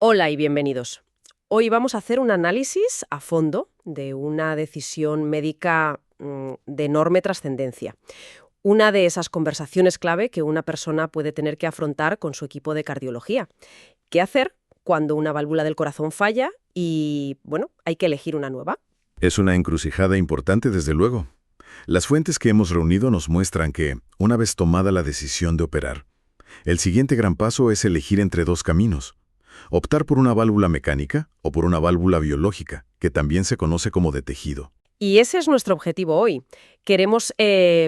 Hola y bienvenidos. Hoy vamos a hacer un análisis a fondo de una decisión médica de enorme trascendencia. Una de esas conversaciones clave que una persona puede tener que afrontar con su equipo de cardiología. ¿Qué hacer cuando una válvula del corazón falla y, bueno, hay que elegir una nueva? Es una encrucijada importante, desde luego. Las fuentes que hemos reunido nos muestran que, una vez tomada la decisión de operar, el siguiente gran paso es elegir entre dos caminos. Optar por una válvula mecánica o por una válvula biológica, que también se conoce como de tejido. Y ese es nuestro objetivo hoy. Queremos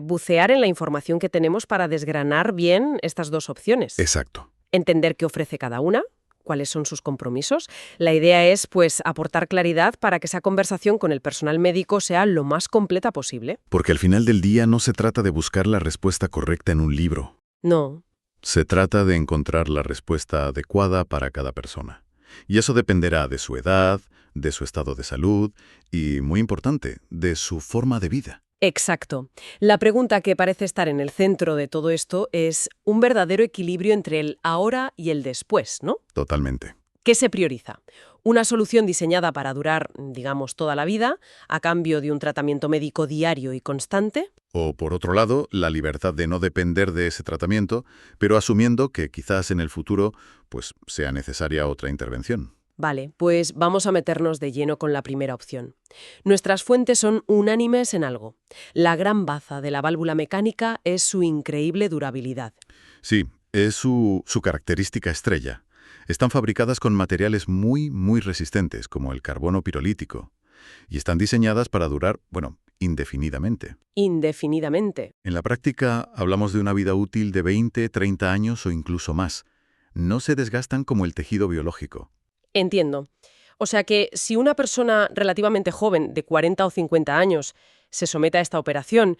bucear en la información que tenemos para desgranar bien estas dos opciones. Exacto. Entender qué ofrece cada una, cuáles son sus compromisos. La idea es, pues, aportar claridad para que esa conversación con el personal médico sea lo más completa posible. Porque al final del día no se trata de buscar la respuesta correcta en un libro. No. Se trata de encontrar la respuesta adecuada para cada persona. Y eso dependerá de su edad, de su estado de salud y, muy importante, de su forma de vida. Exacto. La pregunta que parece estar en el centro de todo esto es un verdadero equilibrio entre el ahora y el después, ¿no? Totalmente. ¿Qué se prioriza? Una solución diseñada para durar, digamos, toda la vida, a cambio de un tratamiento médico diario y constante. O, por otro lado, la libertad de no depender de ese tratamiento, pero asumiendo que quizás en el futuro pues, sea necesaria otra intervención. Vale, pues vamos a meternos de lleno con la primera opción. Nuestras fuentes son unánimes en algo. La gran baza de la válvula mecánica es su increíble durabilidad. Sí, es su característica estrella. Están fabricadas con materiales muy resistentes, como el carbono pirolítico, y están diseñadas para durar, indefinidamente. Indefinidamente. En la práctica, hablamos de una vida útil de 20, 30 años o incluso más. No se desgastan como el tejido biológico. Entiendo. O sea que si una persona relativamente joven, de 40 o 50 años, se somete a esta operación,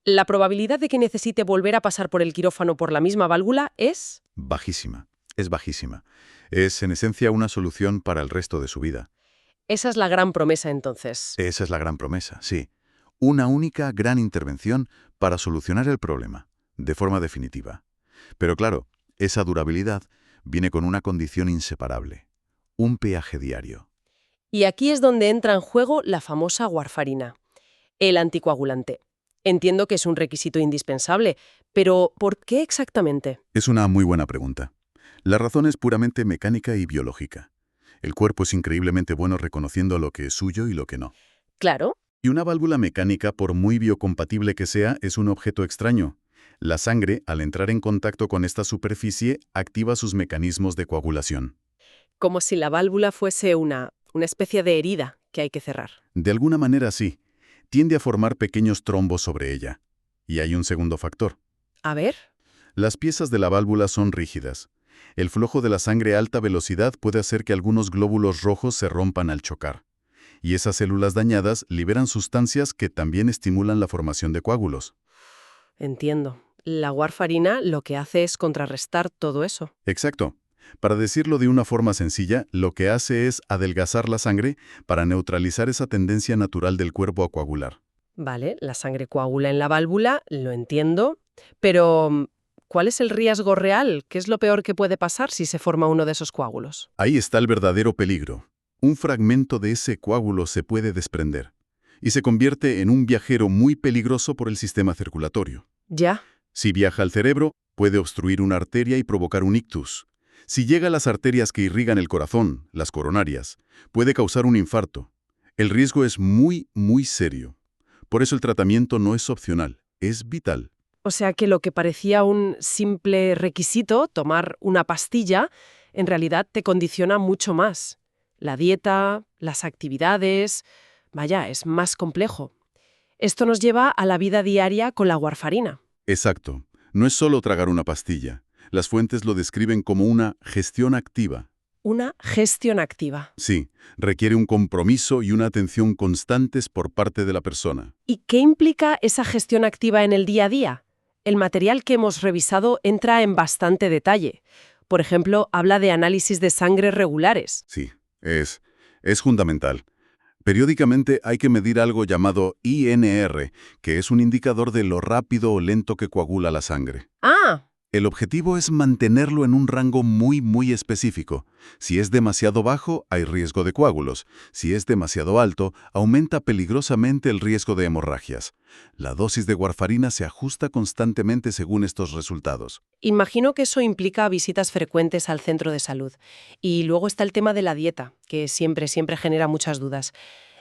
la probabilidad de que necesite volver a pasar por el quirófano por la misma válvula es... Bajísima. Es bajísima. Es, en esencia, una solución para el resto de su vida. Esa es la gran promesa entonces. Esa es la gran promesa, sí. Una única gran intervención para solucionar el problema, de forma definitiva. Pero claro, esa durabilidad viene con una condición inseparable: un peaje diario. Y aquí es donde entra en juego la famosa warfarina, el anticoagulante. Entiendo que es un requisito indispensable, pero ¿por qué exactamente? Es una muy buena pregunta. La razón es puramente mecánica y biológica. El cuerpo es increíblemente bueno reconociendo lo que es suyo y lo que no. Claro. Y una válvula mecánica, por muy biocompatible que sea, es un objeto extraño. La sangre, al entrar en contacto con esta superficie, activa sus mecanismos de coagulación. Como si la válvula fuese una especie de herida que hay que cerrar. De alguna manera sí, tiende a formar pequeños trombos sobre ella. Y hay un segundo factor. A ver. Las piezas de la válvula son rígidas. El flujo de la sangre a alta velocidad puede hacer que algunos glóbulos rojos se rompan al chocar. Y esas células dañadas liberan sustancias que también estimulan la formación de coágulos. Entiendo. La warfarina lo que hace es contrarrestar todo eso. Exacto. Para decirlo de una forma sencilla, lo que hace es adelgazar la sangre para neutralizar esa tendencia natural del cuerpo a coagular. Vale, la sangre coagula en la válvula, lo entiendo, pero ¿cuál es el riesgo real? ¿Qué es lo peor que puede pasar si se forma uno de esos coágulos? Ahí está el verdadero peligro. Un fragmento de ese coágulo se puede desprender y se convierte en un viajero muy peligroso por el sistema circulatorio. Ya. Si viaja al cerebro, puede obstruir una arteria y provocar un ictus. Si llega a las arterias que irrigan el corazón, las coronarias, puede causar un infarto. El riesgo es muy serio. Por eso el tratamiento no es opcional, es vital. O sea que lo que parecía un simple requisito, tomar una pastilla, en realidad te condiciona mucho más. La dieta, las actividades... Vaya, es más complejo. Esto nos lleva a la vida diaria con la warfarina. Exacto. No es solo tragar una pastilla. Las fuentes lo describen como una gestión activa. Una gestión activa. Sí, requiere un compromiso y una atención constantes por parte de la persona. ¿Y qué implica esa gestión activa en el día a día? El material que hemos revisado entra en bastante detalle. Por ejemplo, habla de análisis de sangre regulares. Sí, es fundamental. Periódicamente hay que medir algo llamado INR, que es un indicador de lo rápido o lento que coagula la sangre. Ah, El objetivo es mantenerlo en un rango muy específico. Si es demasiado bajo, hay riesgo de coágulos. Si es demasiado alto, aumenta peligrosamente el riesgo de hemorragias. La dosis de warfarina se ajusta constantemente según estos resultados. Imagino que eso implica visitas frecuentes al centro de salud. Y luego está el tema de la dieta, que siempre genera muchas dudas.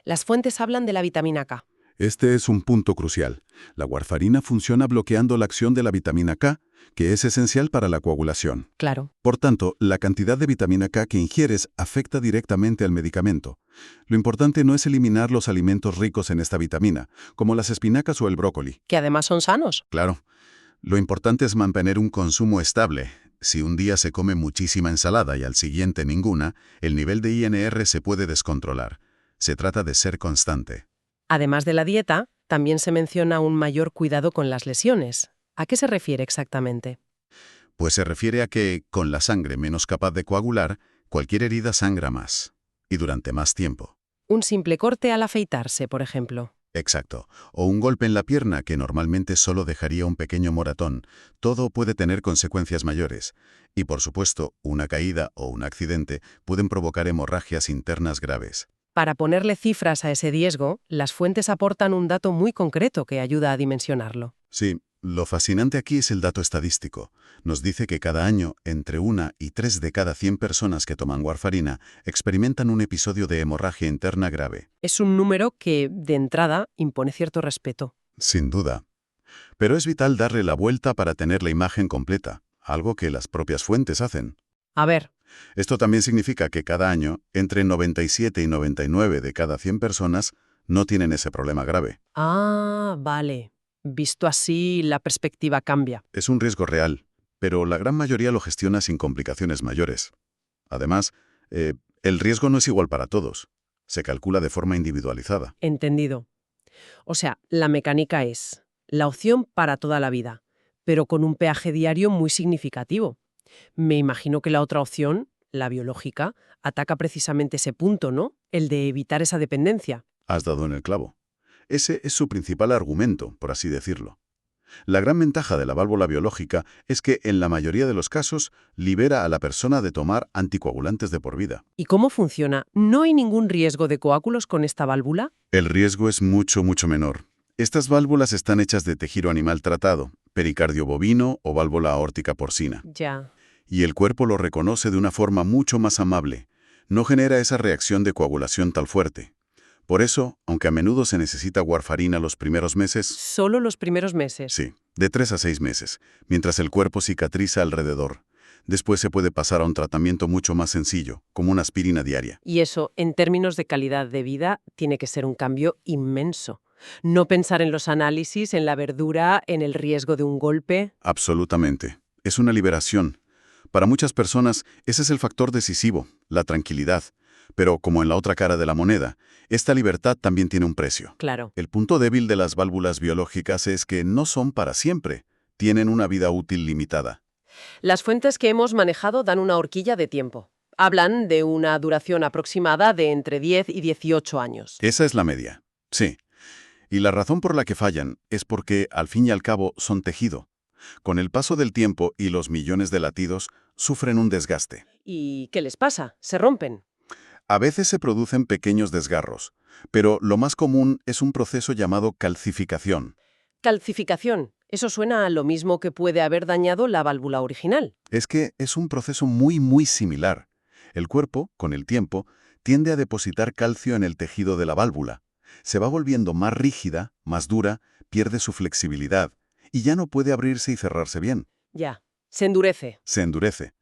Las fuentes hablan de la vitamina K. Este es un punto crucial. La warfarina funciona bloqueando la acción de la vitamina K, que es esencial para la coagulación. Claro. Por tanto, la cantidad de vitamina K que ingieres afecta directamente al medicamento. Lo importante no es eliminar los alimentos ricos en esta vitamina, como las espinacas o el brócoli. Que además son sanos. Claro. Lo importante es mantener un consumo estable. Si un día se come muchísima ensalada y al siguiente ninguna, el nivel de INR se puede descontrolar. Se trata de ser constante. Además de la dieta, también se menciona un mayor cuidado con las lesiones. ¿A qué se refiere exactamente? Pues se refiere a que, con la sangre menos capaz de coagular, cualquier herida sangra más. Y durante más tiempo. Un simple corte al afeitarse, por ejemplo. Exacto. O un golpe en la pierna que normalmente solo dejaría un pequeño moratón. Todo puede tener consecuencias mayores. Y por supuesto, una caída o un accidente pueden provocar hemorragias internas graves. Para ponerle cifras a ese riesgo, las fuentes aportan un dato muy concreto que ayuda a dimensionarlo. Sí, lo fascinante aquí es el dato estadístico. Nos dice que cada año, entre 1 y 3 de cada 100 personas que toman warfarina experimentan un episodio de hemorragia interna grave. Es un número que, de entrada, impone cierto respeto. Sin duda. Pero es vital darle la vuelta para tener la imagen completa, algo que las propias fuentes hacen. A ver. Esto también significa que cada año, entre 97 y 99 de cada 100 personas no tienen ese problema grave. Ah, vale. Visto así, la perspectiva cambia. Es un riesgo real, pero la gran mayoría lo gestiona sin complicaciones mayores. Además, el riesgo no es igual para todos. Se calcula de forma individualizada. Entendido. O sea, la mecánica es la opción para toda la vida, pero con un peaje diario muy significativo. Me imagino que la otra opción, la biológica, ataca precisamente ese punto, ¿no? El de evitar esa dependencia. Has dado en el clavo. Ese es su principal argumento, por así decirlo. La gran ventaja de la válvula biológica es que, en la mayoría de los casos, libera a la persona de tomar anticoagulantes de por vida. ¿Y cómo funciona? ¿No hay ningún riesgo de coágulos con esta válvula? El riesgo es mucho menor. Estas válvulas están hechas de tejido animal tratado, pericardio bovino o válvula aórtica porcina. Ya. Y el cuerpo lo reconoce de una forma mucho más amable. No genera esa reacción de coagulación tan fuerte. Por eso, aunque a menudo se necesita warfarina los primeros meses... ¿Solo los primeros meses? Sí, de 3 a 6 meses, mientras el cuerpo cicatriza alrededor. Después se puede pasar a un tratamiento mucho más sencillo, como una aspirina diaria. Y eso, en términos de calidad de vida, tiene que ser un cambio inmenso. No pensar en los análisis, en la verdura, en el riesgo de un golpe. Absolutamente. Es una liberación. Para muchas personas, ese es el factor decisivo, la tranquilidad. Pero, como en la otra cara de la moneda, esta libertad también tiene un precio. Claro. El punto débil de las válvulas biológicas es que no son para siempre. Tienen una vida útil limitada. Las fuentes que hemos manejado dan una horquilla de tiempo. Hablan de una duración aproximada de entre 10 y 18 años. Esa es la media. Sí. Y la razón por la que fallan es porque, al fin y al cabo, son tejido. Con el paso del tiempo y los millones de latidos, sufren un desgaste. ¿Y qué les pasa? ¿Se rompen? A veces se producen pequeños desgarros, pero lo más común es un proceso llamado calcificación. Calcificación. Eso suena a lo mismo que puede haber dañado la válvula original. Es que es un proceso muy similar. El cuerpo, con el tiempo, tiende a depositar calcio en el tejido de la válvula. Se va volviendo más rígida, más dura, pierde su flexibilidad y ya no puede abrirse y cerrarse bien. Ya. Se endurece. Se endurece.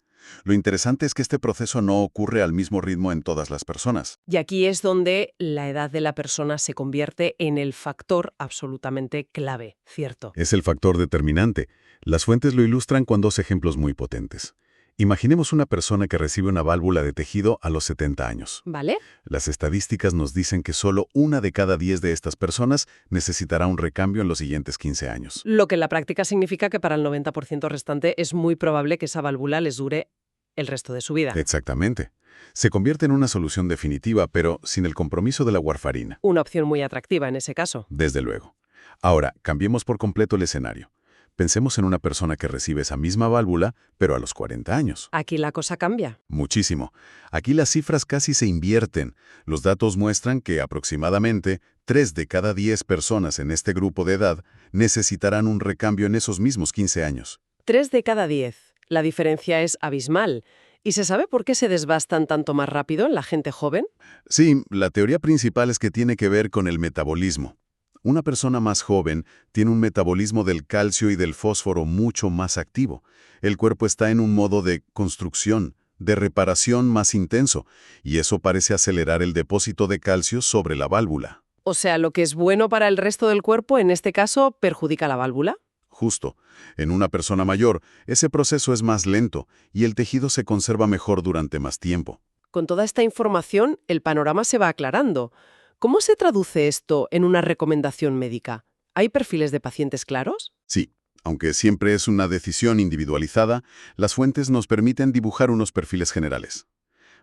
Lo interesante es que este proceso no ocurre al mismo ritmo en todas las personas. Y aquí es donde la edad de la persona se convierte en el factor absolutamente clave, ¿cierto? Es el factor determinante. Las fuentes lo ilustran con 2 ejemplos muy potentes. Imaginemos una persona que recibe una válvula de tejido a los 70 años. ¿Vale? Las estadísticas nos dicen que solo 1 de cada 10 de estas personas necesitará un recambio en los siguientes 15 años. Lo que en la práctica significa que para el 90% restante es muy probable que esa válvula les dure el resto de su vida. Exactamente. Se convierte en una solución definitiva, pero sin el compromiso de la warfarina. Una opción muy atractiva en ese caso. Desde luego. Ahora, cambiemos por completo el escenario. Pensemos en una persona que recibe esa misma válvula, pero a los 40 años. Aquí la cosa cambia. Muchísimo. Aquí las cifras casi se invierten. Los datos muestran que aproximadamente 3 de cada 10 personas en este grupo de edad necesitarán un recambio en esos mismos 15 años. 3 de cada 10. La diferencia es abismal. ¿Y se sabe por qué se desbastan tanto más rápido en la gente joven? Sí, la teoría principal es que tiene que ver con el metabolismo. Una persona más joven tiene un metabolismo del calcio y del fósforo mucho más activo. El cuerpo está en un modo de construcción, de reparación más intenso, y eso parece acelerar el depósito de calcio sobre la válvula. O sea, lo que es bueno para el resto del cuerpo, en este caso, perjudica la válvula. Justo. En una persona mayor, ese proceso es más lento y el tejido se conserva mejor durante más tiempo. Con toda esta información, el panorama se va aclarando. ¿Cómo se traduce esto en una recomendación médica? ¿Hay perfiles de pacientes claros? Sí, aunque siempre es una decisión individualizada, las fuentes nos permiten dibujar unos perfiles generales.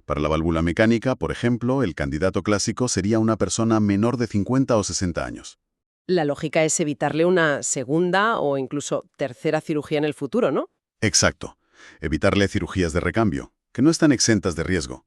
Para la válvula mecánica, por ejemplo, el candidato clásico sería una persona menor de 50 o 60 años. La lógica es evitarle una segunda o incluso tercera cirugía en el futuro, ¿no? Exacto. Evitarle cirugías de recambio, que no están exentas de riesgo.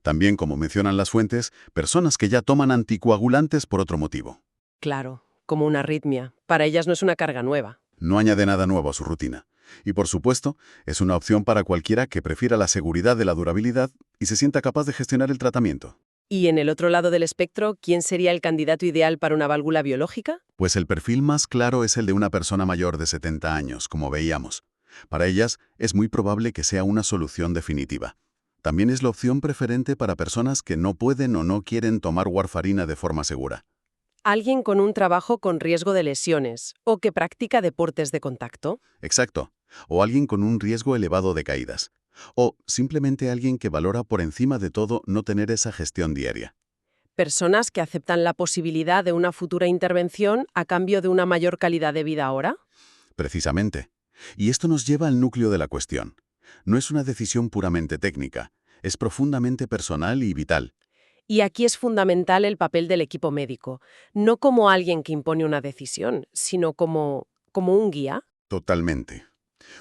También, como mencionan las fuentes, personas que ya toman anticoagulantes por otro motivo. Claro, como una arritmia. Para ellas no es una carga nueva. No añade nada nuevo a su rutina. Y por supuesto, es una opción para cualquiera que prefiera la seguridad de la durabilidad y se sienta capaz de gestionar el tratamiento. Y en el otro lado del espectro, ¿quién sería el candidato ideal para una válvula biológica? Pues el perfil más claro es el de una persona mayor de 70 años, como veíamos. Para ellas, es muy probable que sea una solución definitiva. También es la opción preferente para personas que no pueden o no quieren tomar warfarina de forma segura. Alguien con un trabajo con riesgo de lesiones o que practica deportes de contacto. Exacto. O alguien con un riesgo elevado de caídas. O simplemente alguien que valora por encima de todo no tener esa gestión diaria. Personas que aceptan la posibilidad de una futura intervención a cambio de una mayor calidad de vida ahora. Precisamente. Y esto nos lleva al núcleo de la cuestión. No es una decisión puramente técnica, es profundamente personal y vital. Y aquí es fundamental el papel del equipo médico, no como alguien que impone una decisión, sino como un guía. Totalmente.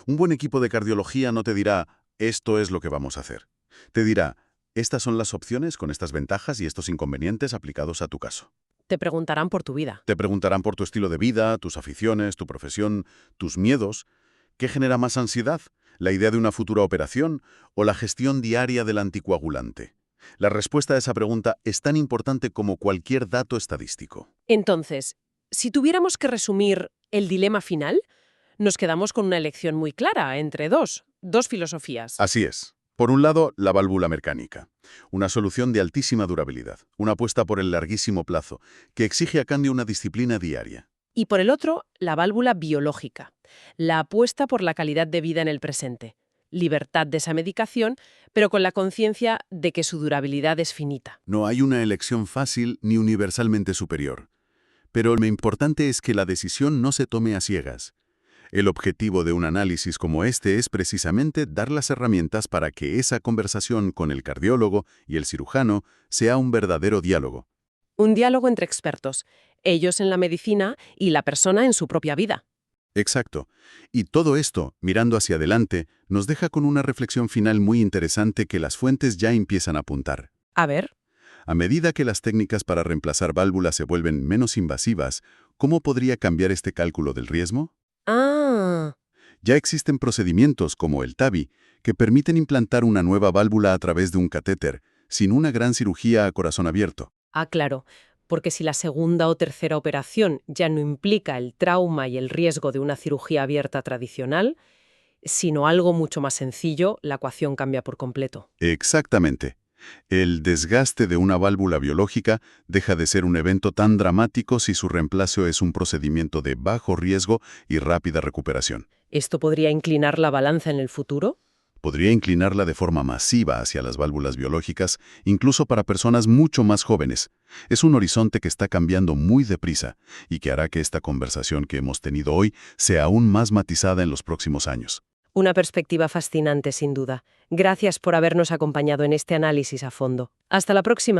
Un buen equipo de cardiología no te dirá, esto es lo que vamos a hacer. Te dirá, estas son las opciones con estas ventajas y estos inconvenientes aplicados a tu caso. Te preguntarán por tu vida. Te preguntarán por tu estilo de vida, tus aficiones, tu profesión, tus miedos. ¿Qué genera más ansiedad? ¿La idea de una futura operación o la gestión diaria del anticoagulante? La respuesta a esa pregunta es tan importante como cualquier dato estadístico. Entonces, si tuviéramos que resumir el dilema final, nos quedamos con una elección muy clara entre dos filosofías. Así es. Por un lado, la válvula mecánica, una solución de altísima durabilidad, una apuesta por el larguísimo plazo, que exige a cambio una disciplina diaria. Y por el otro, la válvula biológica, la apuesta por la calidad de vida en el presente, libertad de esa medicación, pero con la conciencia de que su durabilidad es finita. No hay una elección fácil ni universalmente superior. Pero lo importante es que la decisión no se tome a ciegas. El objetivo de un análisis como este es precisamente dar las herramientas para que esa conversación con el cardiólogo y el cirujano sea un verdadero diálogo. Un diálogo entre expertos, ellos en la medicina y la persona en su propia vida. Exacto. Y todo esto, mirando hacia adelante, nos deja con una reflexión final muy interesante que las fuentes ya empiezan a apuntar. A ver. A medida que las técnicas para reemplazar válvulas se vuelven menos invasivas, ¿cómo podría cambiar este cálculo del riesgo? Ah. Ya existen procedimientos como el TAVI que permiten implantar una nueva válvula a través de un catéter, sin una gran cirugía a corazón abierto. Ah, claro, porque si la segunda o tercera operación ya no implica el trauma y el riesgo de una cirugía abierta tradicional, sino algo mucho más sencillo, la ecuación cambia por completo. Exactamente. El desgaste de una válvula biológica deja de ser un evento tan dramático si su reemplazo es un procedimiento de bajo riesgo y rápida recuperación. ¿Esto podría inclinar la balanza en el futuro? Podría inclinarla de forma masiva hacia las válvulas biológicas, incluso para personas mucho más jóvenes. Es un horizonte que está cambiando muy deprisa y que hará que esta conversación que hemos tenido hoy sea aún más matizada en los próximos años. Una perspectiva fascinante, sin duda. Gracias por habernos acompañado en este análisis a fondo. Hasta la próxima.